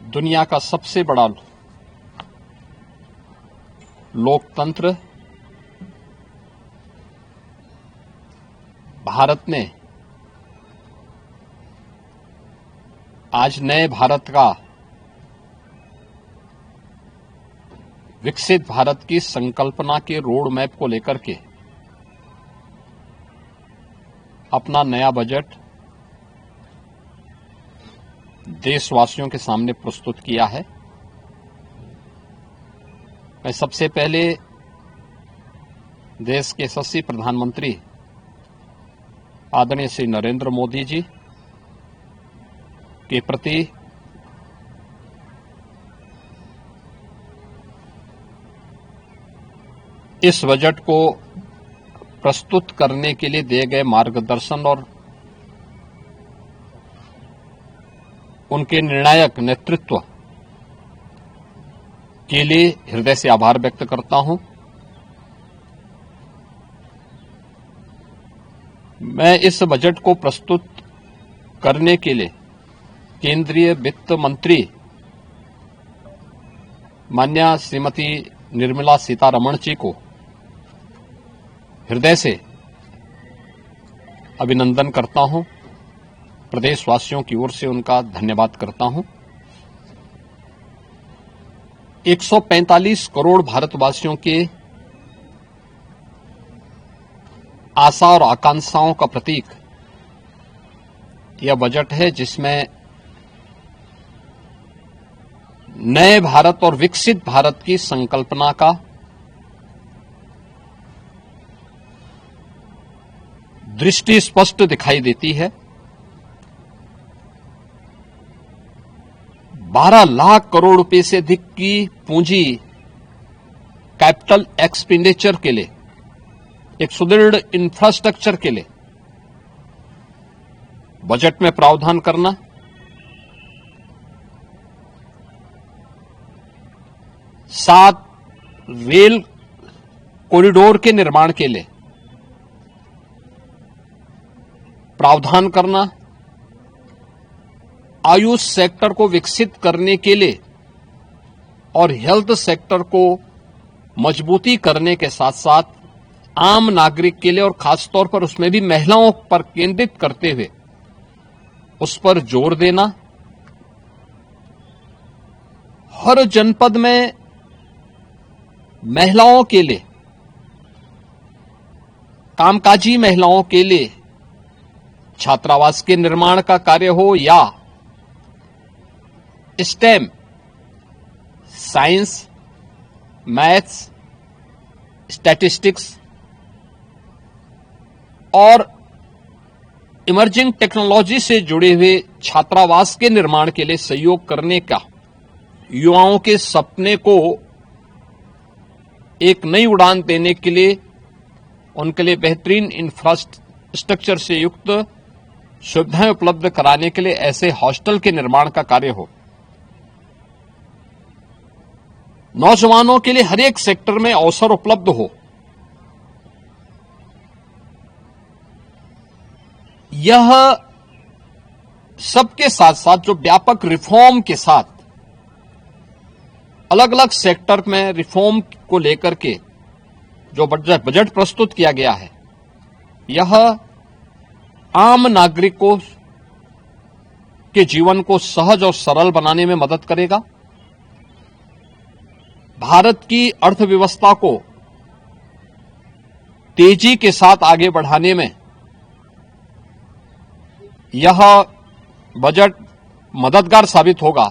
दुनिया का सबसे बड़ा लोकतंत्र भारत ने आज नए भारत का, विकसित भारत की संकल्पना के रोड मैप को लेकर के अपना नया बजट देशवासियों के सामने प्रस्तुत किया है। मैं सबसे पहले देश के यशस्वी प्रधानमंत्री आदरणीय श्री नरेंद्र मोदी जी के प्रति इस बजट को प्रस्तुत करने के लिए दिए गए मार्गदर्शन और उनके निर्णायक नेतृत्व के लिए हृदय से आभार व्यक्त करता हूं। मैं इस बजट को प्रस्तुत करने के लिए केंद्रीय वित्त मंत्री माननीय श्रीमती निर्मला सीतारमण जी को हृदय से अभिनंदन करता हूं। प्रदेशवासियों की ओर से उनका धन्यवाद करता हूं। 145 करोड़ भारतवासियों के आशा और आकांक्षाओं का प्रतीक यह बजट है, जिसमें नए भारत और विकसित भारत की संकल्पना का दृष्टि स्पष्ट दिखाई देती है। 12 लाख करोड़ रुपए से अधिक की पूंजी कैपिटल एक्सपेंडिचर के लिए, एक सुदृढ़ इंफ्रास्ट्रक्चर के लिए बजट में प्रावधान करना, सात रेल कॉरिडोर के निर्माण के लिए प्रावधान करना, आयुष सेक्टर को विकसित करने के लिए और हेल्थ सेक्टर को मजबूती करने के साथ साथ आम नागरिक के लिए और खासतौर पर उसमें भी महिलाओं पर केंद्रित करते हुए उस पर जोर देना, हर जनपद में महिलाओं के लिए, कामकाजी महिलाओं के लिए छात्रावास के निर्माण का कार्य हो या स्टेम, साइंस, मैथ्स, स्टैटिस्टिक्स और इमर्जिंग टेक्नोलॉजी से जुड़े हुए छात्रावास के निर्माण के लिए सहयोग करने का, युवाओं के सपने को एक नई उड़ान देने के लिए उनके लिए बेहतरीन इंफ्रास्ट्रक्चर से युक्त सुविधाएं उपलब्ध कराने के लिए ऐसे हॉस्टल के निर्माण का कार्य हो, नौजवानों के लिए हर एक सेक्टर में अवसर उपलब्ध हो, यह सबके साथ साथ जो व्यापक रिफॉर्म के साथ अलग अलग सेक्टर में रिफॉर्म को लेकर के जो बजट प्रस्तुत किया गया है, यह आम नागरिकों के जीवन को सहज और सरल बनाने में मदद करेगा। भारत की अर्थव्यवस्था को तेजी के साथ आगे बढ़ाने में यह बजट मददगार साबित होगा।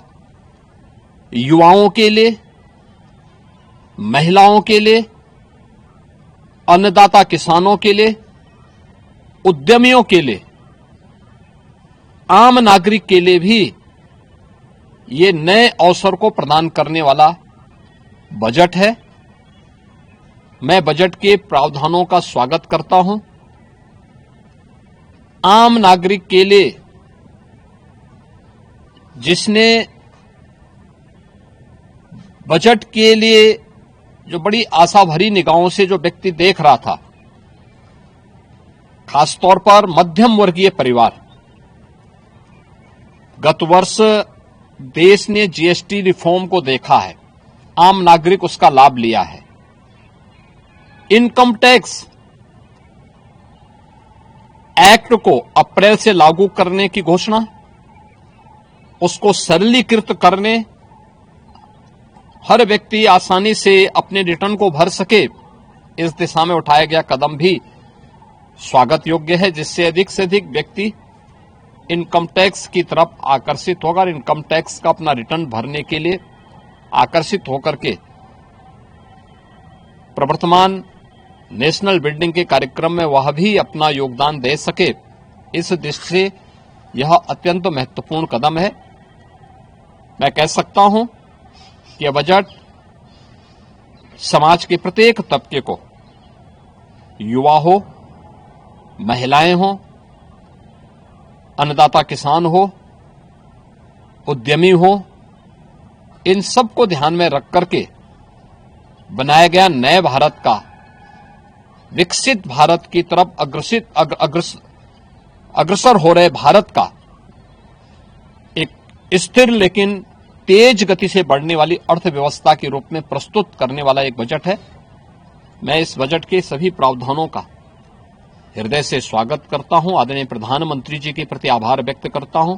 युवाओं के लिए, महिलाओं के लिए, अन्नदाता किसानों के लिए, उद्यमियों के लिए, आम नागरिक के लिए भी ये नए अवसर को प्रदान करने वाला बजट है। मैं बजट के प्रावधानों का स्वागत करता हूं। आम नागरिक के लिए, जिसने बजट के लिए जो बड़ी आशा भरी निगाहों से जो व्यक्ति देख रहा था, खासतौर पर मध्यम वर्गीय परिवार, गत वर्ष देश ने जीएसटी रिफॉर्म को देखा है, आम नागरिक उसका लाभ लिया है। इनकम टैक्स एक्ट को अप्रैल से लागू करने की घोषणा, उसको सरलीकृत करने, हर व्यक्ति आसानी से अपने रिटर्न को भर सके, इस दिशा में उठाया गया कदम भी स्वागत योग्य है, जिससे अधिक से अधिक व्यक्ति इनकम टैक्स की तरफ आकर्षित होगा और इनकम टैक्स का अपना रिटर्न भरने के लिए आकर्षित होकर के प्रवर्तमान नेशनल बिल्डिंग के कार्यक्रम में वह भी अपना योगदान दे सके। इस दृष्टि से यह अत्यंत महत्वपूर्ण कदम है। मैं कह सकता हूं कि यह बजट समाज के प्रत्येक तबके को, युवा हो, महिलाएं हो, अन्नदाता किसान हो, उद्यमी हो, इन सबको ध्यान में रख करके बनाया गया नए भारत का, विकसित भारत की तरफ अग्रसर हो रहे भारत का एक स्थिर लेकिन तेज गति से बढ़ने वाली अर्थव्यवस्था के रूप में प्रस्तुत करने वाला एक बजट है। मैं इस बजट के सभी प्रावधानों का हृदय से स्वागत करता हूं। आदरणीय प्रधानमंत्री जी के प्रति आभार व्यक्त करता हूं।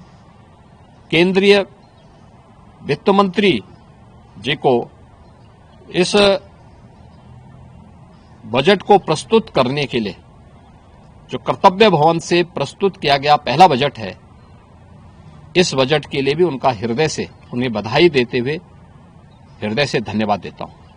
केंद्रीय वित्त मंत्री जी को इस बजट को प्रस्तुत करने के लिए, जो कर्तव्य भवन से प्रस्तुत किया गया पहला बजट है, इस बजट के लिए भी उनका हृदय से उन्हें बधाई देते हुए हृदय से धन्यवाद देता हूं।